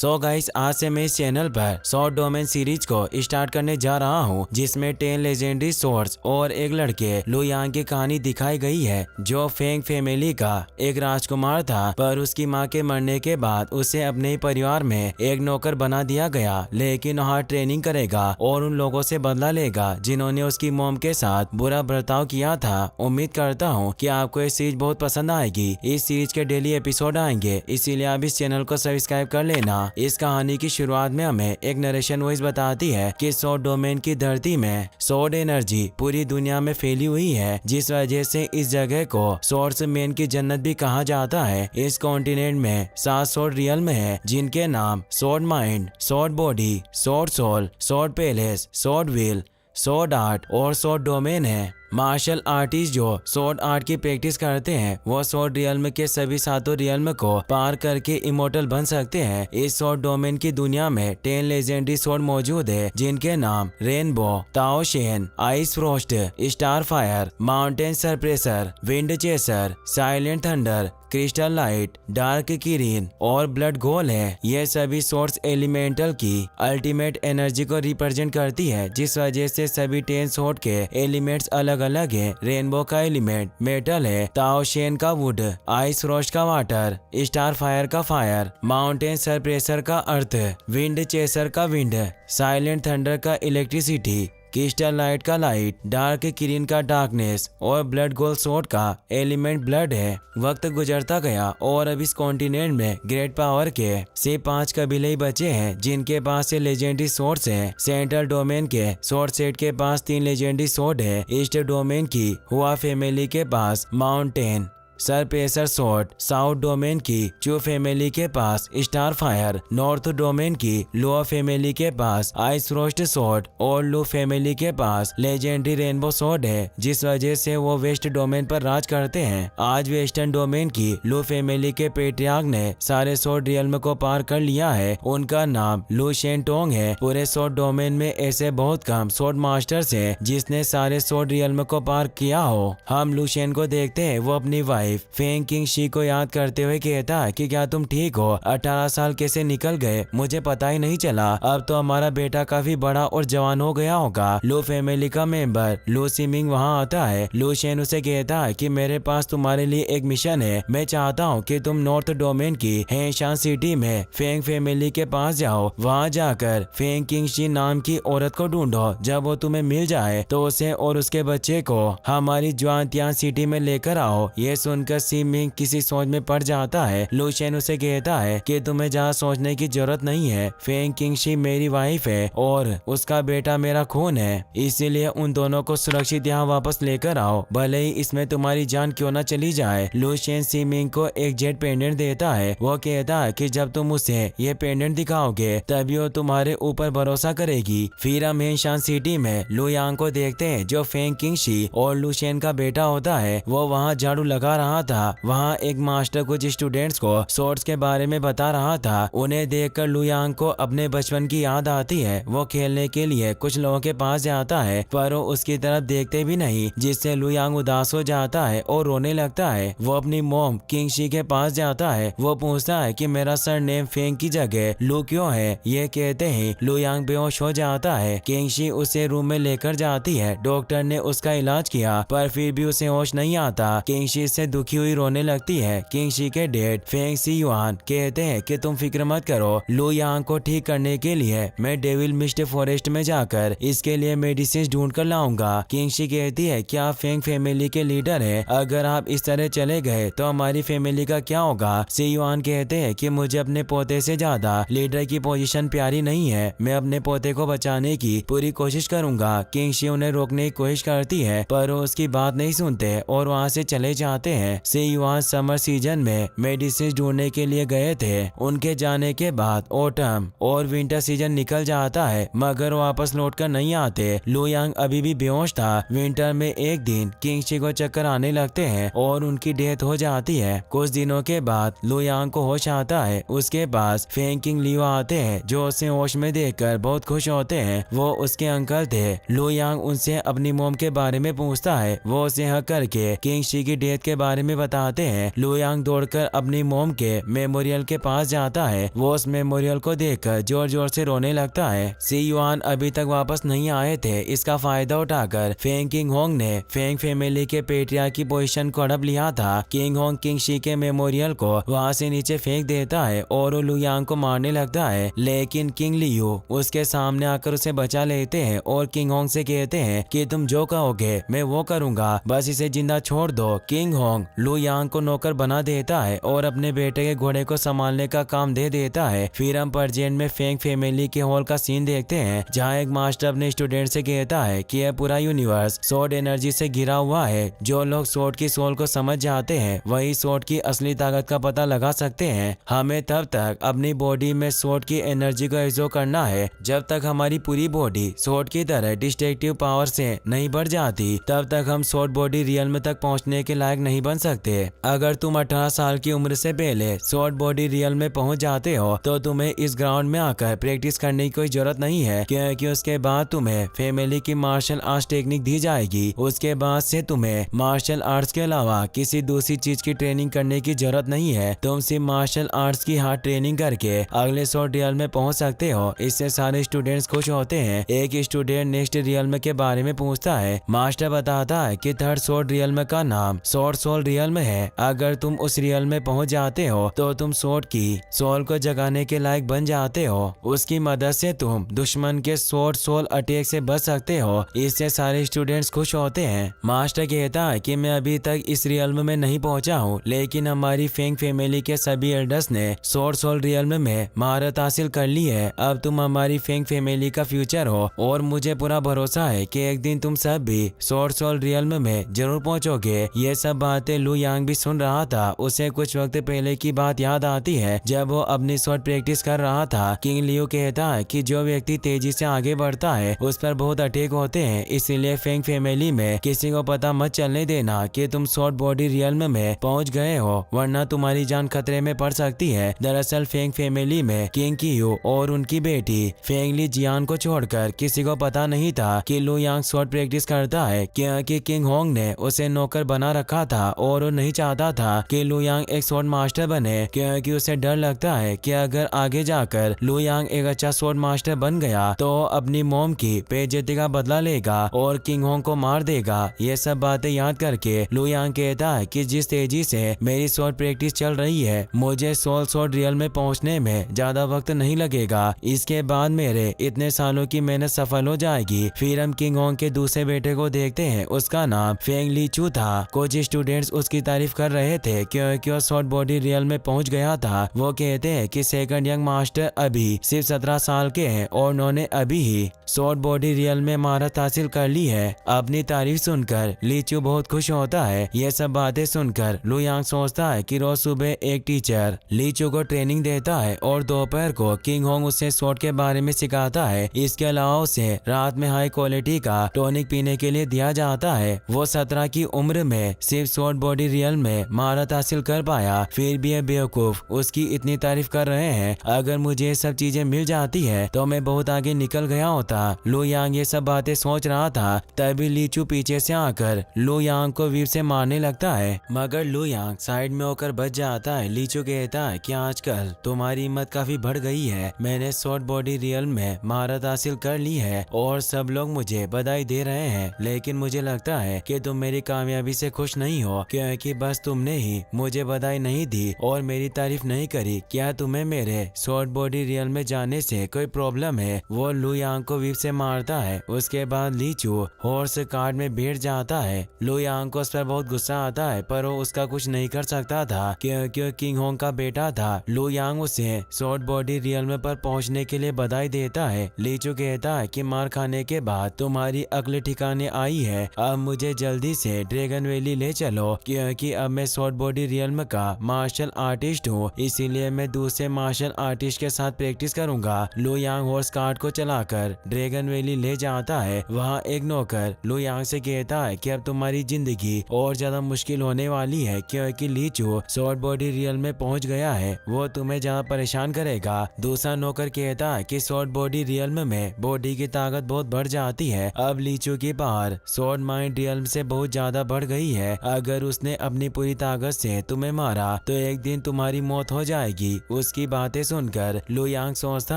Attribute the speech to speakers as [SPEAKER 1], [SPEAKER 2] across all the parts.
[SPEAKER 1] So guys, आज से मैं इस चैनल पर शॉर्ट डोमेन सीरीज को स्टार्ट करने जा रहा हूँ, जिसमें 10 लेजेंडरी सोर्ड्स और एक लड़के लू यांग की कहानी दिखाई गई है, जो फेंग फैमिली का एक राजकुमार था। पर उसकी मां के मरने के बाद उसे अपने ही परिवार में एक नौकर बना दिया गया, लेकिन वहाँ ट्रेनिंग करेगा और उन लोगों से बदला लेगा जिन्होंने उसकी मॉम के साथ बुरा बर्ताव किया था। उम्मीद करता हूँ कि आपको ये सीरीज बहुत पसंद आएगी। इस सीरीज के डेली एपिसोड आएंगे, इसीलिए आप इस चैनल को सब्सक्राइब कर लेना। इस कहानी की शुरुआत में हमें एक नरेशन वॉइस बताती है कि सॉर्ड डोमेन की धरती में सॉर्ड एनर्जी पूरी दुनिया में फैली हुई है, जिस वजह से इस जगह को सॉर्ड्समैन की जन्नत भी कहा जाता है। इस कॉन्टिनेंट में 7 सॉर्ड रियल में है, जिनके नाम sword mind, sword body, sword soul, sword palace, sword wheel, sword art और सॉर्ड डोमेन है। मार्शल आर्टिस्ट जो सॉर्ड आर्ट की प्रैक्टिस करते हैं, वो सॉर्ड रियल्म के सभी 7 रियल्म को पार करके इमोर्टल बन सकते हैं। इस सॉर्ड डोमेन की दुनिया में 10 लेजेंडरी सॉर्ड मौजूद है, जिनके नाम Rainbow, Tao Shen, Ice Frost, Star Fire, Mountain Suppressor, Wind Chaser, Silent Thunder, Crystal Light, Dark Kirin और ब्लड गोल है। ये सभी सोर्स एलिमेंटल की अल्टीमेट एनर्जी को रिप्रेजेंट करती है, जिस वजह से सभी 10 सॉर्ड के एलिमेंट्स अलग अलग है। रेनबो का एलिमेंट मेटल है, ताओ शेन का वुड, आइस फ्रोस्ट का वाटर, स्टार फायर का फायर, माउंटेन सरप्रेसर का अर्थ, विंड चेसर का विंड, साइलेंट थंडर का इलेक्ट्रिसिटी, क्रिस्टल लाइट का लाइट, डार्क किरीन का डार्कनेस और ब्लड गोल्ड सॉर्ड का एलिमेंट ब्लड है। वक्त गुजरता गया और अब इस कॉन्टिनेंट में ग्रेट पावर के सिर्फ 5 कबीले ही बचे हैं, जिनके पास से लेजेंडरी सॉर्ड्स हैं। सेंट्रल डोमेन के सॉर्ड सेट के पास 3 लेजेंडरी सॉर्ड है। ईस्ट डोमेन की हुआ फैमिली के पास माउंटेन सरप्रेसर सॉर्ड, साउथ डोमेन की चू फैमिली के पास स्टार फायर, नॉर्थ डोमेन की लोअर फैमिली के पास आइस फ्रोस्ट सॉर्ड और लू फैमिली के पास लेजेंडरी रेनबो सॉर्ड है, जिस वजह से वो वेस्ट डोमेन पर राज करते हैं। आज वेस्टर्न डोमेन की लू फैमिली के पेट्रियार्क ने सारे सॉर्ड रियल्म को पार कर लिया है। उनका नाम लू शेन टोंग है। पूरे सॉर्ड डोमेन में ऐसे बहुत कम सॉर्ड मास्टर्स है जिसने सारे सॉर्ड रियल्म को पार किया हो। हम लू शेन को देखते हैं, वो अपनी वाइफ फेंग किंग शी को याद करते हुए कहता है कि क्या तुम ठीक हो? 18 साल कैसे निकल गए, मुझे पता ही नहीं चला। अब तो हमारा बेटा काफी बड़ा और जवान हो गया होगा। लू फैमिली का मेंबर लू सिमिंग वहाँ आता है। लू शेन उसे कहता है कि मेरे पास तुम्हारे लिए एक मिशन है। मैं चाहता हूँ कि तुम नॉर्थ डोमेन की हेशान सिटी में फेंग फैमिली के पास जाओ। वहाँ जाकर फेंग किंग शी नाम की औरत को ढूंढो। जब वो तुम्हें मिल जाए तो उसे और उसके बच्चे को हमारी ज्वांतियान सिटी में लेकर आओ। ये सुनकर सिमिंग किसी सोच में पड़ जाता है। लू शेन उसे कहता है कि तुम्हें जहाँ सोचने की जरूरत नहीं है। फेंग किंग शी मेरी वाइफ है और उसका बेटा मेरा खून है, इसीलिए उन दोनों को सुरक्षित यहाँ वापस लेकर आओ, भले ही इसमें तुम्हारी जान क्यों न चली जाए। लू शेन सिमिंग को एक जेट पेंडेंट देता है। वो कहता है कि जब तुम उसे ये पेंडेंट दिखाओगे तभी वो तुम्हारे ऊपर भरोसा करेगी। फिर हम हेशान सिटी में लू यांग को देखते हैं, जो फेंग किंग शी और लू शेन का बेटा होता है। वो वहाँ झाड़ू लगा रहा था। वहाँ एक मास्टर कुछ स्टूडेंट्स को सॉर्ड्स के बारे में बता रहा था। उन्हें देखकर लू यांग को अपने बचपन की याद आती है। वो खेलने के लिए कुछ लोगों के पास जाता है, पर वो उसकी तरफ देखते भी नहीं, जिससे लू यांग उदास हो जाता है और रोने लगता है। वो अपनी मॉम किंग शी के पास जाता है। वो पूछता है कि मेरा सरनेम फेंग की जगह लू क्यों है। ये कहते ही लू यांग बेहोश हो जाता है। किंग शी उसे रूम में लेकर जाती है। डॉक्टर ने उसका इलाज किया, पर फिर भी उसे होश नहीं आता। किंग शी से दुखी हुई रोने लगती है। किंग शी के डैड फेंग सी युआन कहते हैं कि तुम फिक्र मत करो, लू यांग को ठीक करने के लिए मैं डेविल मिस्ट फॉरेस्ट में जाकर इसके लिए मेडिसिन ढूंढ कर लाऊंगा। किंग शी कहती है कि आप फेंग फैमिली के लीडर है, अगर आप इस तरह चले गए तो हमारी फैमिली का क्या होगा। सी युआन कहते हैं कि मुझे अपने पोते से ज्यादा लीडर की पोजीशन प्यारी नहीं है। मैं अपने पोते को बचाने की पूरी कोशिश करूंगा। किंग शी उन्हें रोकने की कोशिश करती है, पर वो उसकी बात नहीं सुनते और वहाँ से चले जाते हैं। सी युआन समर सीजन में मेडिसिन ढूंढने के लिए गए थे। उनके जाने के बाद ऑटम और विंटर सीजन निकल जाता है, मगर वापस लौटकर नहीं आते। लू यांग अभी भी बेहोश था। विंटर में एक दिन किंग शी को चक्कर आने लगते हैं और उनकी डेथ हो जाती है। कुछ दिनों के बाद लू यांग को होश आता है। उसके पास फेंग किंग लियो आते हैं, जो उसे होश में देखकर बहुत खुश होते हैं। वो उसके अंकल थे। लू यांग उनसे अपनी मॉम के बारे में पूछता है। वो उसे हक करके किंग शी की डेथ के बारे बारे में बताते हैं। लू यांग दौड़कर अपनी मोम के मेमोरियल के पास जाता है। वो उस मेमोरियल को देखकर जोर जोर से रोने लगता है। सी युआन अभी तक वापस नहीं आए थे। इसका फायदा उठाकर फेंग किंग होंग ने फेंग फैमिली के पेट्रियार्क की पोजीशन को हड़प लिया था। किंग होंग किंग शी के मेमोरियल को वहां से नीचे फेंक देता है और वो लू यांग को मारने लगता है, लेकिन किंग लियू उसके सामने आकर उसे बचा लेते हैं और किंग होंग से कहते हैं कि तुम जो कहोगे मैं वो करूंगा, बस इसे जिंदा छोड़ दो। किंग होंग लू यांग को नौकर बना देता है और अपने बेटे के घोड़े को संभालने का काम दे देता है। फिर हम परजेंट में फेंग फैमिली के हॉल का सीन देखते हैं, जहाँ एक मास्टर अपने स्टूडेंट से कहता है कि यह पूरा यूनिवर्स सोर्ड एनर्जी से घिरा हुआ है। जो लोग सोर्ड की सोल को समझ जाते हैं वही सोर्ड की असली ताकत का पता लगा सकते हैं। हमें तब तक अपनी बॉडी में सोर्ड की एनर्जी को एब्जॉर्ब करना है जब तक हमारी पूरी बॉडी सोर्ड की तरह डिस्ट्रक्टिव पावर से नहीं बढ़ जाती, तब तक हम सोर्ड बॉडी रियल्म तक पहुंचने के लायक नहीं बन सकते। अगर तुम 18 साल की उम्र से पहले सोर्ड बॉडी रियल में पहुंच जाते हो तो तुम्हें इस ग्राउंड में आकर प्रैक्टिस करने की कोई जरूरत नहीं है, क्योंकि उसके बाद तुम्हें फैमिली की मार्शल आर्ट्स टेक्निक दी जाएगी। उसके बाद से तुम्हें मार्शल आर्ट्स के अलावा किसी दूसरी चीज की ट्रेनिंग करने की जरूरत नहीं है। तुम सिर्फ मार्शल आर्ट्स की हार्ड ट्रेनिंग करके अगले सोर्ड रियल में पहुंच सकते हो। इससे सारे स्टूडेंट्स खुश होते हैं। एक स्टूडेंट नेक्स्ट रियल के बारे में पूछता है। मास्टर बताता है कि थर्ड सोर्ड रियल का नाम सोर्ड सोल रियल है। अगर तुम उस रियल में पहुंच जाते हो तो तुम सोर्ड की सोल को जगाने के लायक बन जाते हो। उसकी मदद से तुम दुश्मन के सोर्ड सोल अटैक से बच सकते हो। इससे सारे स्टूडेंट्स खुश होते हैं। मास्टर कहता है कि मैं अभी तक इस रियल में नहीं पहुंचा हूँ, लेकिन हमारी फेंग फैमिली के सभी एल्डर्स ने सोर्ड सोल रियल में महारत हासिल कर ली है। अब तुम हमारी फेंग फैमिली का फ्यूचर हो और मुझे पूरा भरोसा है कि एक दिन तुम सब भी सोर्ड सोल रियल में जरूर पहुंचोगे। ये सब बातें लू यांग भी सुन रहा था। उसे कुछ वक्त पहले की बात याद आती है जब वो अपनी शॉट प्रैक्टिस कर रहा था। किंग लियू कहता है कि जो व्यक्ति तेजी से आगे बढ़ता है उस पर बहुत अटैक होते हैं, इसलिए फेंग फैमिली में किसी को पता मत चलने देना कि तुम शॉर्ट बॉडी रियल्म में पहुंच गए हो, वरना तुम्हारी जान खतरे में पड़ सकती है। दरअसल फेंग फैमिली में किंग कियू और उनकी बेटी फेंग ली जियान को छोड़कर किसी को पता नहीं था कि लू यांग शॉट प्रैक्टिस करता है, क्योंकि किंग होंग ने उसे नौकर बना रखा था और वो नहीं चाहता था कि लू यांग एक शॉट मास्टर बने, क्योंकि उसे डर लगता है कि अगर आगे जाकर लू यांग एक अच्छा शॉट मास्टर बन गया तो अपनी मोम की बेइज्जती का बदला लेगा और किंग होंग को मार देगा। ये सब बातें याद करके लू यांग कहता है कि जिस तेजी से मेरी शॉट प्रैक्टिस चल रही है मुझे सोल शॉट रियल में पहुंचने में ज्यादा वक्त नहीं लगेगा। इसके बाद मेरे इतने सालों की मेहनत सफल हो जाएगी। फिर हम किंग होंग के दूसरे बेटे को देखते हैं। उसका नाम फेंग ली चू था। कुछ स्टूडेंट्स उसकी तारीफ कर रहे थे क्योंकि वो शॉर्ट बॉडी रियल में पहुंच गया था। वो कहते हैं कि सेकंड यंग मास्टर अभी सिर्फ 17 साल के हैं और उन्होंने अभी ही शॉर्ट बॉडी रियल में महारत हासिल कर ली है। अपनी तारीफ सुनकर लीचू बहुत खुश होता है। ये सब बातें सुनकर लू यांग सोचता है कि रोज सुबह एक टीचर लीचू को ट्रेनिंग देता है और दोपहर को किंग होंग उसे शॉट के बारे में सिखाता है। इसके अलावा उसे रात में हाई क्वालिटी का टॉनिक पीने के लिए दिया जाता है। वो 17 की उम्र में सिर्फ शॉर्ट बॉडी रियल में महारत हासिल कर पाया, फिर भी ये बेवकूफ उसकी इतनी तारीफ कर रहे हैं। अगर मुझे ये सब चीजें मिल जाती है तो मैं बहुत आगे निकल गया होता। लू यांग ये सब बातें सोच रहा था, तभी लीचू पीछे से आकर लू यांग को वीर से मारने लगता है, मगर लू यांग साइड में होकर बच जाता है। लीचू कहता है कि आजकल तुम्हारी हिम्मत काफी बढ़ गई है। मैंने शॉर्ट बॉडी रियल में महारत हासिल कर ली है और सब लोग मुझे बधाई दे रहे हैं, लेकिन मुझे लगता है कि तुम मेरी कामयाबी से खुश नहीं हो, क्योंकि बस तुमने ही मुझे बधाई नहीं दी और मेरी तारीफ नहीं करी। क्या तुम्हें मेरे शॉर्ट बॉडी रियल में जाने से कोई प्रॉब्लम है? वो लू यांग को वीप से मारता है। उसके बाद लीचू हॉर्स कार्ड में बैठ जाता है। लू यांग को उस पर बहुत गुस्सा आता है, पर वो उसका कुछ नहीं कर सकता था क्योंकि किंग होंग का बेटा था। लू यांग उसे शॉर्ट बॉडी रियल में पर पहुंचने के लिए बधाई देता है। लीचू कहता है कि मार खाने के बाद तुम्हारी अगले ठिकाने आई है, अब मुझे जल्दी से ड्रैगन वैली ले चलो, क्योंकि अब मैं शॉर्ट बॉडी रियल का मार्शल आर्टिस्ट हूँ, इसीलिए मैं दूसरे मार्शल आर्टिस्ट के साथ प्रैक्टिस करूंगा। लू यांग हॉर्स कार्ड को चलाकर ड्रैगन वैली ले जाता है। वहाँ एक नौकर लू यांग से कहता है कि अब तुम्हारी जिंदगी और ज्यादा मुश्किल होने वाली है, क्योंकि लीचू शॉर्ट बॉडी रियल में पहुंच गया है, वो तुम्हें ज्यादा परेशान करेगा। दूसरा नौकर कहता है कि शॉर्ट बॉडी रियल में बॉडी की ताकत बहुत बढ़ जाती है। अब लीचू की पावर शॉर्ट माइंड रियल से बहुत ज्यादा बढ़ गई है। अगर अगर उसने अपनी पूरी ताकत से तुम्हें मारा तो एक दिन तुम्हारी मौत हो जाएगी। उसकी बातें सुनकर लू यांग सोचता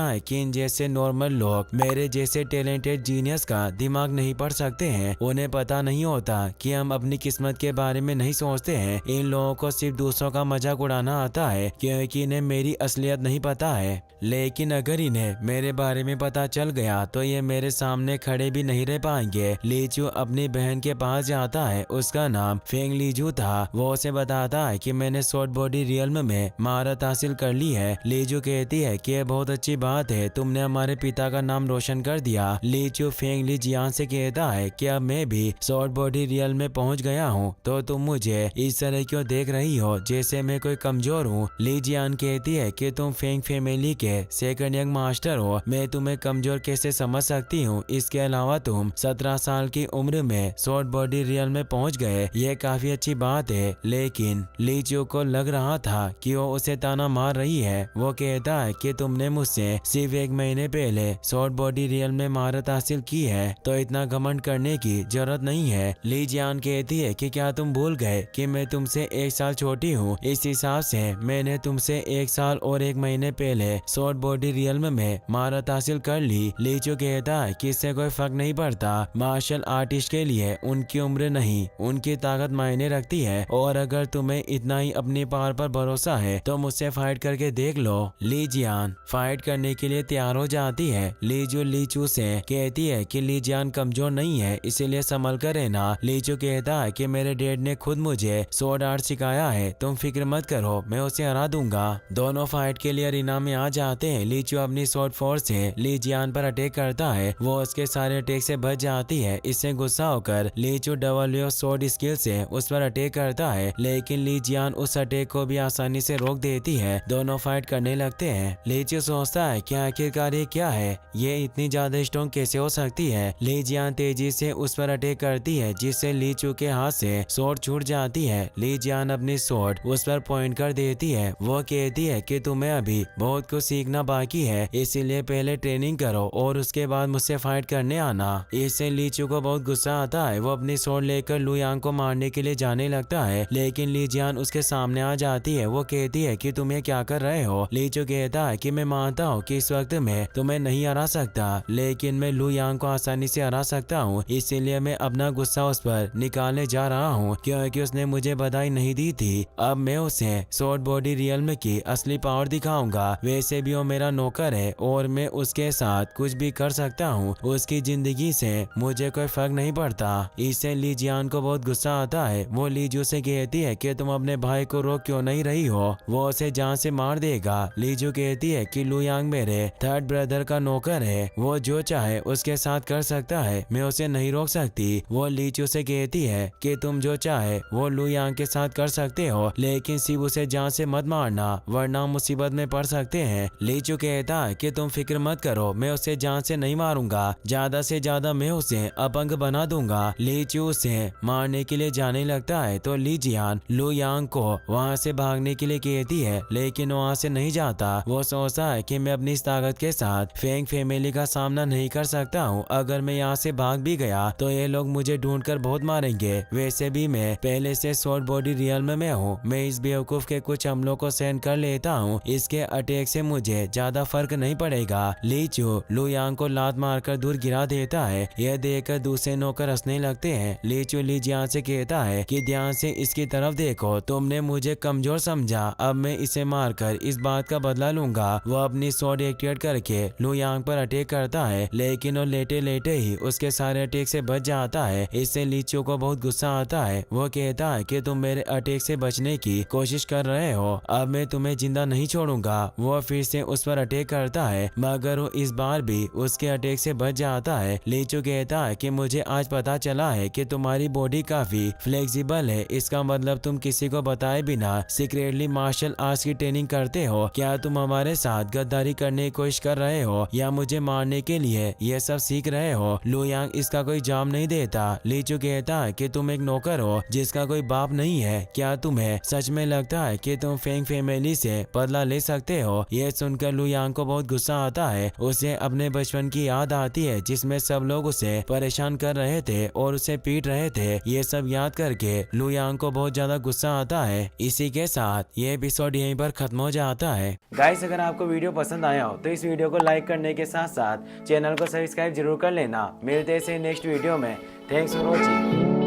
[SPEAKER 1] है कि इन जैसे नॉर्मल लोग मेरे जैसे टैलेंटेड जीनियस का दिमाग नहीं पढ़ सकते हैं। उन्हें पता नहीं होता कि हम अपनी किस्मत के बारे में नहीं सोचते हैं। इन लोगों को सिर्फ दूसरों का मजाक उड़ाना आता है क्योंकि इन्हें मेरी असलियत नहीं पता है। लेकिन अगर इन्हें मेरे बारे में पता चल गया तो ये मेरे सामने खड़े भी नहीं रह पाएंगे। लीचू अपनी बहन के पास जाता है, उसका नाम फेंग लीजू था। वो उसे बताता है कि मैंने शॉर्ट बॉडी रियल्म में महारत हासिल कर ली है। लीजू कहती है कि यह बहुत अच्छी बात है, तुमने हमारे पिता का नाम रोशन कर दिया। लीचू फेंग ली जियान से कहता है कि अब मैं भी शॉर्ट बॉडी रियल में पहुंच गया हूँ, तो तुम मुझे इस तरह क्यों देख रही हो जैसे मैं कोई कमजोर हूँ। ली जियान कहती है कि तुम फेंग फैमिली के सेकंड यंग मास्टर हो, मैं तुम्हें कमजोर कैसे समझ सकती हूँ। इसके अलावा तुम 17 साल की उम्र में शॉर्ट बॉडी रियल में पहुंच गए, ये काफी अच्छी बात है। लेकिन लीचू को लग रहा था कि वो उसे ताना मार रही है। वो कहता है कि तुमने मुझसे सिर्फ 1 महीने पहले शॉर्ट बॉडी रियल में महारत हासिल की है, तो इतना घमंड करने की जरूरत नहीं है। ली जियान कहती है कि क्या तुम भूल गए कि मैं तुमसे 1 साल छोटी हूँ। इस हिसाब से मैंने तुमसे 1 साल और 1 महीने पहले शॉर्ट बॉडी रियल्म में महारत हासिल कर ली। लीचू कहता है कि इससे कोई फर्क नहीं पड़ता, मार्शल आर्टिस्ट के लिए उनकी उम्र नहीं उनकी ताकत मायने रखती है। और अगर तुम्हें इतना ही अपनी पावर पर भरोसा है तो मुझसे फाइट करके देख लो। ली जियान फाइट करने के लिए तैयार हो जाती है। लीजू लीचू से कहती है कि ली जियान कमजोर नहीं है, इसीलिए संभल कर रहना। लीचू कहता है कि मेरे डैड ने खुद मुझे स्वॉर्ड आर्ट सिखाया है, तुम फिक्र मत करो, मैं उसे हरा दूंगा। दोनों फाइट के लिए अरीना में आ जाते हैं। लीचू अपनी स्वॉर्ड फोर्स से ली जियान पर अटैक करता है, वो उसके सारे अटैक से बच जाती है। इससे गुस्सा होकर लीचू डबल वेव स्वॉर्ड स्किल से उस पर अटैक करता है, लेकिन ली जियान उस अटैक को भी आसानी से रोक देती है। दोनों फाइट करने लगते हैं। लीचू सोचता है कि आखिरकार ये क्या है, ये इतनी ज्यादा स्ट्रॉन्ग कैसे हो सकती है। ली जियान तेजी से उस पर अटैक करती है, जिससे लीचू के हाथ से स्वॉर्ड छूट जाती है। ली जियान अपनी स्वॉर्ड उस पर पॉइंट कर देती है। वो कहती है कि तुम्हें अभी बहुत कुछ सीखना बाकी है, इसीलिए पहले ट्रेनिंग करो और उसके बाद मुझसे फाइट करने आना। इससे लीचू को बहुत गुस्सा आता है। वो अपनी स्वॉर्ड लेकर लू यांग को मारने के लिए जाने लगता है, लेकिन ली जियान उसके सामने आ जाती है। वो कहती है कि तुम ये क्या कर रहे हो। लीचू कहता है कि मैं मानता हूँ कि इस वक्त मैं तुम्हें नहीं हरा सकता, लेकिन मैं लू यांग को आसानी से हरा सकता हूँ, इसीलिए मैं अपना गुस्सा उस पर निकालने जा रहा हूँ क्योंकि उसने मुझे बधाई नहीं दी थी। अब मैं उसे शॉर्ट बॉडी रियल्म की असली पावर दिखाऊंगा। वैसे भी वो मेरा नौकर है और मैं उसके साथ कुछ भी कर सकता हूँ, उसकी जिंदगी से मुझे कोई फर्क नहीं पड़ता। इससे ली जियान को बहुत गुस्सा आता है। वो लीजू से कहती है कि तुम अपने भाई को रोक क्यों नहीं रही हो, वो उसे जान से मार देगा। लीजू कहती है कि लू यांग मेरे थर्ड ब्रदर का नौकर है, वो जो चाहे उसके साथ कर सकता है, मैं उसे नहीं रोक सकती। वो लीचू से कहती है कि तुम जो चाहे वो लू यांग के साथ कर सकते हो, लेकिन सिर्फ उसे जान से मत मारना वरना मुसीबत में पड़ सकते हैं। लीचू कहता है कि तुम फिक्र मत करो, मैं उसे जान से नहीं मारूंगा, ज्यादा से ज्यादा मैं उसे अपंग बना दूंगा। लीचू उसे मारने के लिए जाने लगता है तो ली जियान लू यांग को वहाँ से भागने के लिए कहती है, लेकिन वहाँ से नहीं जाता। वो सोचता है कि मैं अपनी इस ताकत के साथ फेंग फैमिली का सामना नहीं कर सकता हूँ। अगर मैं यहाँ से भाग भी गया तो ये लोग मुझे ढूंढकर बहुत मारेंगे। वैसे भी मैं पहले से शॉर्ट बॉडी रियल्म में हूँ, मैं इस बेवकूफ के कुछ हमलों को सहन कर लेता हूँ, इसके अटैक से मुझे ज्यादा फर्क नहीं पड़ेगा। लीचू लू यांग को लात मारकर दूर गिरा देता है। यह देखकर दूसरे नौकर हंसने लगते हैं। लीचू ली जियान से कहता है कि ध्यान से इसकी तरफ देखो, तुमने मुझे कमजोर समझा, अब मैं इसे मारकर इस बात का बदला लूंगा। वो अपनी स्वॉर्ड एक्टिवेट करके लू यांग पर अटैक करता है, लेकिन वो लेटे लेटे ही उसके सारे अटैक से बच जाता है। इससे लीचू को बहुत गुस्सा आता है। वो कहता है कि तुम मेरे अटैक से बचने की कोशिश कर रहे हो, अब मैं तुम्हें जिंदा नहीं छोड़ूंगा। वो फिर से उस पर अटैक करता है, मगर वो इस बार भी उसके अटैक से बच जाता है। लीचू कहता है कि मुझे आज पता चला है कि तुम्हारी बॉडी काफी फ्लेक्सिबल है, इसका मतलब तुम किसी को बताए बिना सीक्रेटली मार्शल आर्ट्स की ट्रेनिंग करते हो। क्या तुम हमारे साथ गद्दारी करने की कोशिश कर रहे हो या मुझे मारने के लिए ये सब सीख रहे हो। लू यांग इसका कोई जवाब नहीं देता। लीचू कहता है कि तुम एक नौकर हो जिसका कोई बाप नहीं है, क्या तुम्हें सच में लगता है कि तुम फेंग फैमिली से बदला ले सकते हो। यह सुनकर लू यांग को बहुत गुस्सा आता है। उसे अपने बचपन की याद आती है जिसमें सब लोग उसे परेशान कर रहे थे और उसे पीट रहे थे। ये सब याद करके लुयांग को बहुत ज्यादा गुस्सा आता है। इसी के साथ ये एपिसोड यहीं पर खत्म हो जाता है। गाइस, अगर आपको वीडियो पसंद आया हो तो इस वीडियो को लाइक करने के साथ साथ चैनल को सब्सक्राइब जरूर कर लेना। मिलते हैं नेक्स्ट वीडियो में। Thanks for watching.